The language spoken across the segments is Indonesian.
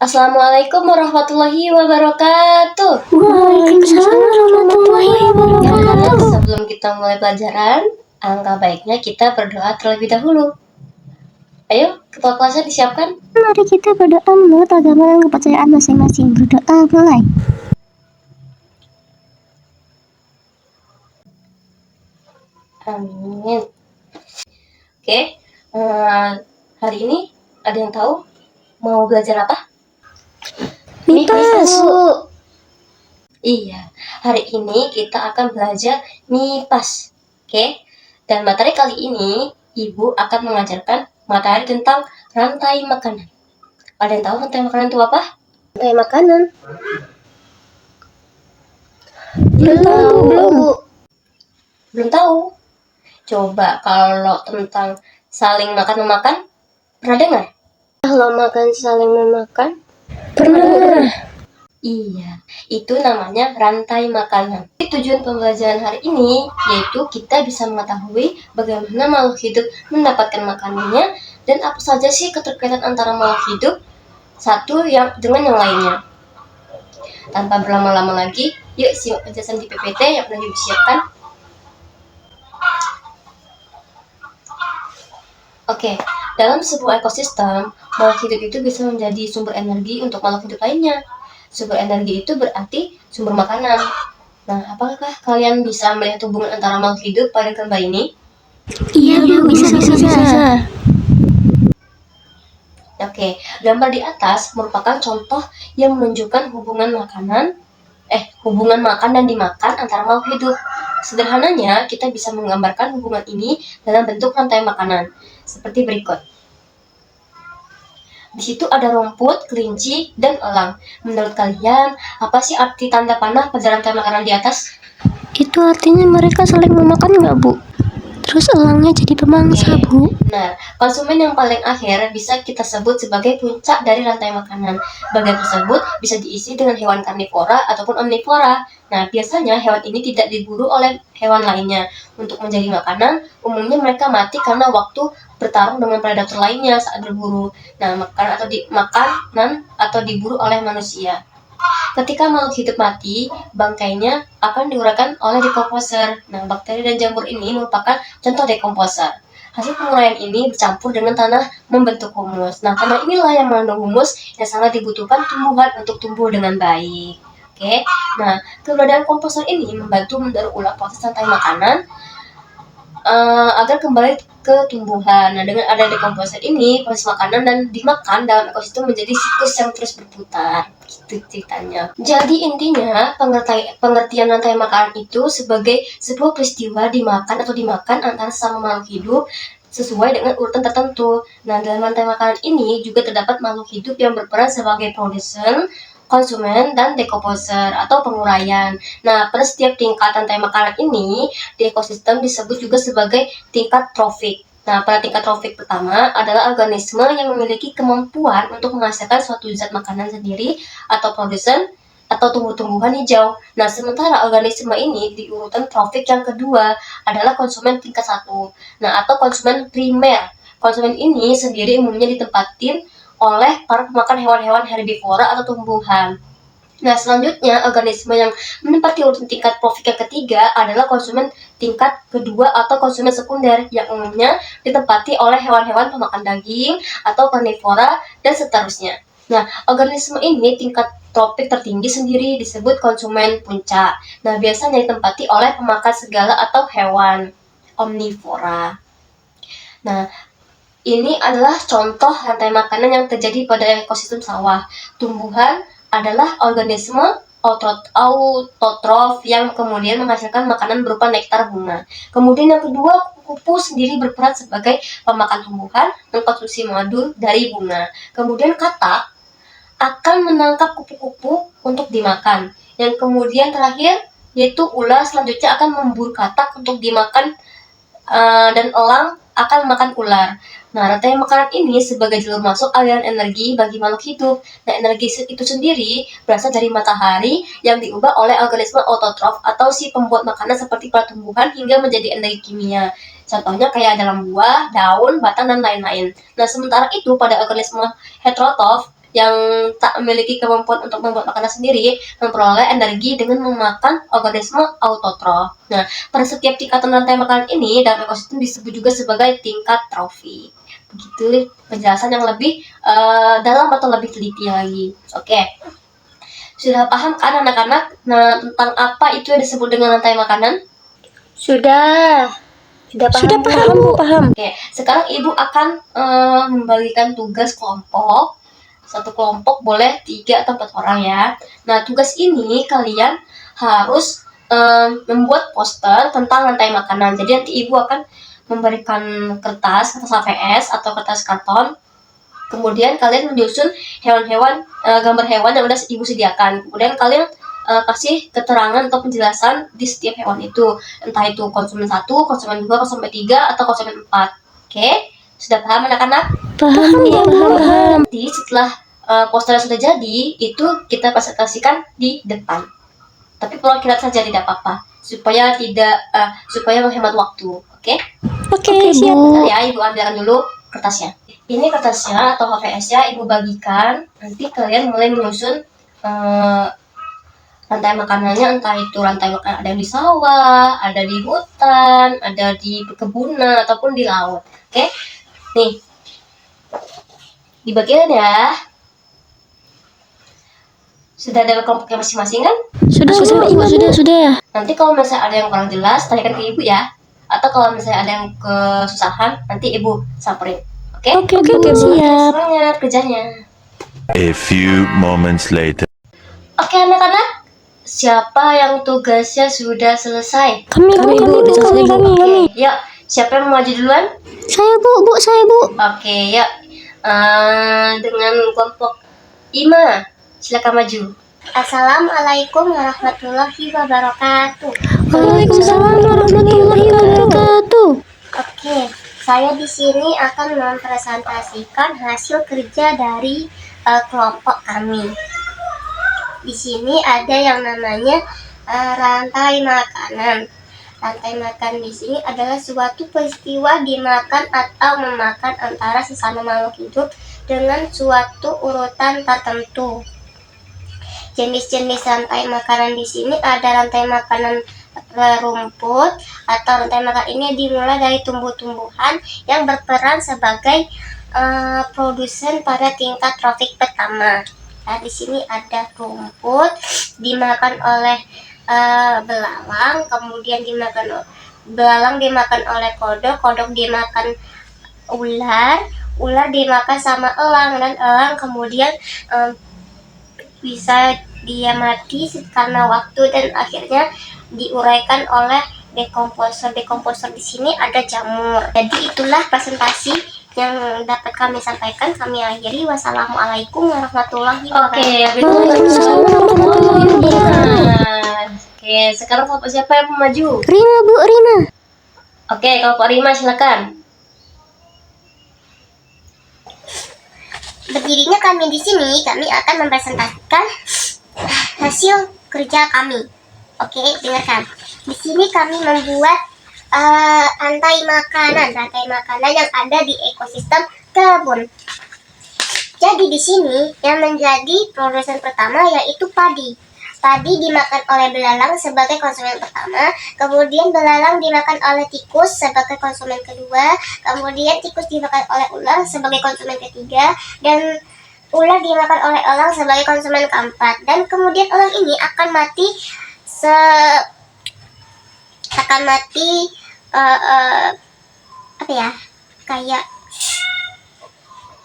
Assalamualaikum warahmatullahi wabarakatuh. Waalaikumsalam warahmatullahi wabarakatuh. Sebelum kita mulai pelajaran, alangkah baiknya kita berdoa terlebih dahulu. Ayo, ketua kelasnya disiapkan. Mari kita berdoa menurut agama dan kepercayaan masing-masing. Berdoa mulai. Amin. Oke, hari ini ada yang tahu mau belajar apa? Mipas. Iya, hari ini kita akan belajar MIPAS. Oke, dan materi kali ini Ibu akan mengajarkan materi tentang rantai makanan. Ada yang tahu rantai makanan itu apa? Rantai makanan. Belum tahu. Coba kalau tentang saling makan memakan, pernah dengar? Kalau makan saling memakan? Pernah. Iya, itu namanya rantai makanan. Tujuan pembelajaran hari ini yaitu kita bisa mengetahui bagaimana makhluk hidup mendapatkan makanannya dan apa saja sih keterkaitan antara makhluk hidup satu yang dengan yang lainnya. Tanpa berlama-lama lagi, yuk simak penjelasan di PPT yang sudah disiapkan. Oke, dalam sebuah ekosistem, makhluk hidup itu bisa menjadi sumber energi untuk makhluk hidup lainnya. Sumber energi itu berarti sumber makanan. Nah, apakah kalian bisa melihat hubungan antara makhluk hidup pada gambar ini? Iya, Bu. Bisa. Oke, gambar di atas merupakan contoh yang menunjukkan hubungan makan dan dimakan antara makhluk hidup. Sederhananya, kita bisa menggambarkan hubungan ini dalam bentuk rantai makanan, seperti berikut. Di situ ada rumput, kelinci, dan elang. Menurut kalian, apa sih arti tanda panah pada rantai makanan di atas? Itu artinya mereka saling memakan nggak, Bu? Terus elangnya jadi pemangsa, Bu. Nah, konsumen yang paling akhir bisa kita sebut sebagai puncak dari rantai makanan. Bagian tersebut bisa diisi dengan hewan karnivora ataupun omnivora. Nah, biasanya hewan ini tidak diburu oleh hewan lainnya. Untuk menjadi makanan, umumnya mereka mati karena waktu bertarung dengan predator lainnya saat berburu. Nah, makanan atau diburu oleh manusia. Ketika makhluk hidup mati, bangkainya akan diuraikan oleh dekomposer. Nah, bakteri dan jamur ini merupakan contoh dekomposer. Hasil penguraian ini bercampur dengan tanah membentuk humus. Nah, tanah inilah yang mengandung humus yang sangat dibutuhkan tumbuhan untuk tumbuh dengan baik. Oke, nah keberadaan komposer ini membantu mendaur ulang proses rantai makanan agar kembali ke tumbuhan. Nah, dengan ada dekomposer ini, proses makanan dan dimakan dalam ekosistem menjadi siklus yang terus berputar. Gitu ceritanya. Jadi intinya, pengertian rantai makanan itu sebagai sebuah peristiwa dimakan antara sesama makhluk hidup sesuai dengan urutan tertentu. Nah, dalam rantai makanan ini juga terdapat makhluk hidup yang berperan sebagai produsen, konsumen, dan dekomposer atau penguraian. Nah, pada setiap tingkat rantai makanan ini di ekosistem disebut juga sebagai tingkat trofik. Nah, pada tingkat trofik pertama adalah organisme yang memiliki kemampuan untuk menghasilkan suatu zat makanan sendiri atau produsen atau tumbuh-tumbuhan hijau. Nah, sementara organisme ini di urutan trofik yang kedua adalah konsumen tingkat 1. Nah, atau konsumen primer. Konsumen ini sendiri umumnya ditempatin oleh para pemakan hewan-hewan herbivora atau tumbuhan. Nah, selanjutnya organisme yang menempati urutan tingkat trofik yang ketiga adalah konsumen tingkat kedua atau konsumen sekunder yang umumnya ditempati oleh hewan-hewan pemakan daging atau karnivora dan seterusnya. Nah, organisme ini tingkat tropik tertinggi sendiri disebut konsumen puncak. Nah, biasanya ditempati oleh pemakan segala atau hewan omnivora. Nah, ini adalah contoh rantai makanan yang terjadi pada ekosistem sawah. Tumbuhan adalah organisme autotrof yang kemudian menghasilkan makanan berupa nektar bunga. Kemudian yang kedua, kupu-kupu sendiri berperan sebagai pemakan tumbuhan mengkonsumsi madu dari bunga. Kemudian katak akan menangkap kupu-kupu untuk dimakan. Yang kemudian terakhir yaitu ular selanjutnya akan memburu katak untuk dimakan dan elang akan makan ular. Nah, rantai makanan ini sebagai jalur masuk aliran energi bagi makhluk hidup. Nah, energi itu sendiri berasal dari matahari yang diubah oleh organisme autotrof atau si pembuat makanan seperti para tumbuhan hingga menjadi energi kimia. Contohnya kayak dalam buah, daun, batang, dan lain-lain. Nah, sementara itu pada organisme heterotrof yang tak memiliki kemampuan untuk membuat makanan sendiri memperoleh energi dengan memakan organisme autotrof. Nah, pada setiap tingkatan rantai makanan ini dalam ekosistem disebut juga sebagai tingkat trofik. Begitu penjelasan yang lebih dalam atau lebih teliti lagi. Oke. Sudah paham kan anak-anak tentang apa itu yang disebut dengan rantai makanan? Sudah paham Bu, paham. Oke, sekarang Ibu akan membagikan tugas kelompok. Satu kelompok boleh 3 atau 4 orang ya. Nah, tugas ini kalian harus membuat poster tentang rantai makanan. Jadi nanti Ibu akan memberikan kertas APS atau kertas karton. Kemudian kalian menyusun hewan-hewan, gambar hewan yang udah Ibu sediakan. Kemudian kalian kasih keterangan atau penjelasan di setiap hewan itu, entah itu konsumen 1, konsumen 2, konsumen 3, atau konsumen 4. Oke, sudah paham anak-anak? Paham. Nanti setelah posternya sudah jadi, itu kita presentasikan di depan. Tapi perwakilan saja, tidak apa-apa, supaya menghemat waktu. Oke, Siap. Bentar ya, Ibu ambilkan dulu kertasnya. Ini kertasnya atau HVS-nya Ibu bagikan. Nanti kalian mulai menyusun rantai makanannya, entah itu rantai makanan ada yang di sawah, ada di hutan, ada di perkebunan, ataupun di laut. Oke? Nih, dibagikan ya. Sudah ada kelompoknya masing-masing kan? Sudah. Nanti kalau misalnya ada yang kurang jelas, tanyakan ke Ibu ya. Atau kalau misalnya ada yang kesusahan, nanti Ibu samperin. Oke? Oke, siap. Semangat kerjanya. A few moments later. Oke anak-anak, siapa yang tugasnya sudah selesai? Kami. Yuk, siapa yang mau maju duluan? Saya Bu. Oke, yuk. Dengan kelompok Ima, silakan maju. Assalamualaikum warahmatullahi wabarakatuh. Waalaikumsalam warahmatullahi wabarakatuh. Oke, saya di sini akan mempresentasikan hasil kerja dari kelompok kami. Di sini ada yang namanya rantai makanan. Rantai makan di sini adalah suatu peristiwa dimakan atau memakan antara sesama makhluk hidup dengan suatu urutan tertentu. Jenis-jenis rantai makanan di sini ada rantai makanan rumput atau rantai makan ini dimulai dari tumbuh-tumbuhan yang berperan sebagai produsen pada tingkat trofik pertama. Nah, di sini ada rumput dimakan oleh belalang, kemudian belalang dimakan oleh kodok dimakan ular dimakan sama elang, dan elang kemudian bisa dia mati karena waktu dan akhirnya diuraikan oleh dekomposer. Dekomposer di sini ada jamur. Jadi itulah presentasi yang dapat kami sampaikan. Kami akhiri. Wassalamualaikum warahmatullahi wabarakatuh. Oke, sekarang kelompok siapa yang mau maju? Rima Bu. Oke, kelompok Rima silakan. Berdirinya kami di sini, kami akan mempresentasikan hasil kerja kami. Oke, dengarkan. Di sini kami membuat rantai makanan yang ada di ekosistem kebun. Jadi di sini yang menjadi produsen pertama yaitu padi. Padi dimakan oleh belalang sebagai konsumen pertama, kemudian belalang dimakan oleh tikus sebagai konsumen kedua, kemudian tikus dimakan oleh ular sebagai konsumen ketiga, dan ular dimakan oleh elang sebagai konsumen keempat. Dan kemudian elang ini akan mati kayak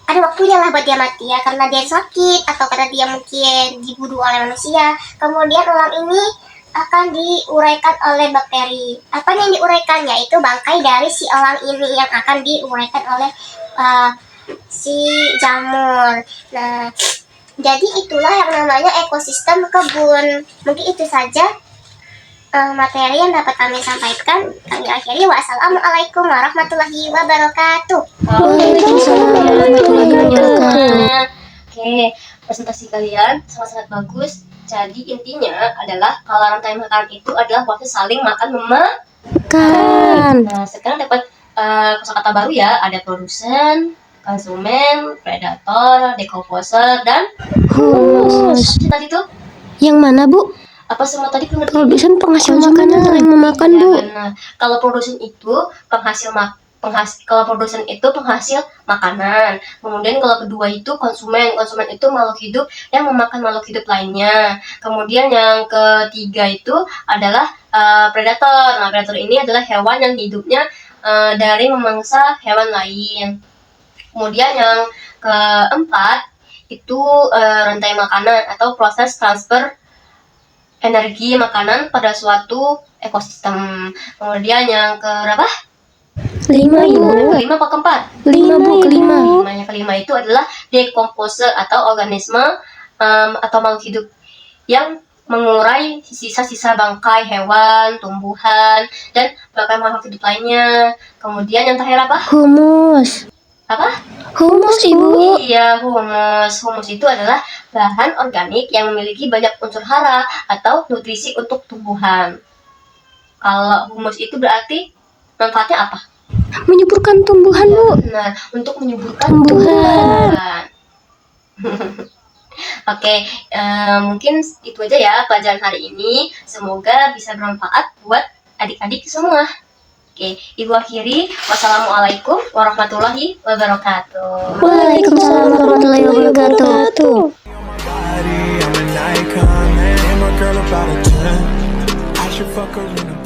ada waktunya lah buat dia mati ya, karena dia sakit atau karena dia mungkin dibunuh oleh manusia. Kemudian elang ini akan diuraikan oleh bakteri. Apa yang diuraikan? Yaitu bangkai dari si elang ini yang akan diuraikan oleh si jamur. Nah, jadi itulah yang namanya ekosistem kebun. Mungkin itu saja materi yang dapat kami sampaikan. Kami akhiri. Wassalamualaikum warahmatullahi wabarakatuh. Waalaikumsalam warahmatullahi wabarakatuh. Oke, presentasi kalian sangat-sangat bagus. Jadi intinya adalah kalau rantai makan itu adalah proses saling makan memakan. Kan. Nah, sekarang dapat kosakata baru ya. Ada produsen, konsumen, predator, decomposer, dan Humus. tadi tuh Yang mana, Bu? apa semua tadi pengertian? Produsen penghasil makanan saling memakan, Ya, Bu. benar. Kalau produsen itu kalau produsen itu penghasil makanan. Kemudian kalau kedua itu konsumen. Konsumen itu makhluk hidup yang memakan makhluk hidup lainnya. Kemudian yang ketiga itu adalah predator. Nah, predator ini adalah hewan yang hidupnya dari memangsa hewan lain. Kemudian yang keempat itu rantai makanan atau proses transfer energi makanan pada suatu ekosistem. Kemudian yang keberapa? 5, Bu. Kelima apa keempat? 5, Bu, kelima. Yang kelima itu adalah decomposer atau organisme atau makhluk hidup yang mengurai sisa-sisa bangkai hewan, tumbuhan, dan bangkai makhluk hidup lainnya. Kemudian yang terakhir apa? Humus. Apa? Humus, Ibu. Iya, humus. Humus itu adalah bahan organik yang memiliki banyak unsur hara atau nutrisi untuk tumbuhan. Kalau humus itu berarti manfaatnya apa? Menyuburkan tumbuhan, Bu. Nah, untuk menyuburkan Tumbuhan. Oke, mungkin itu aja ya pelajaran hari ini. Semoga bisa bermanfaat buat adik-adik semua. Oke, Ibu akhiri. Wassalamualaikum warahmatullahi wabarakatuh. Waalaikumsalam warahmatullahi wabarakatuh. body, I'm an icon, man. And my girl about a 10. I should fuck her in a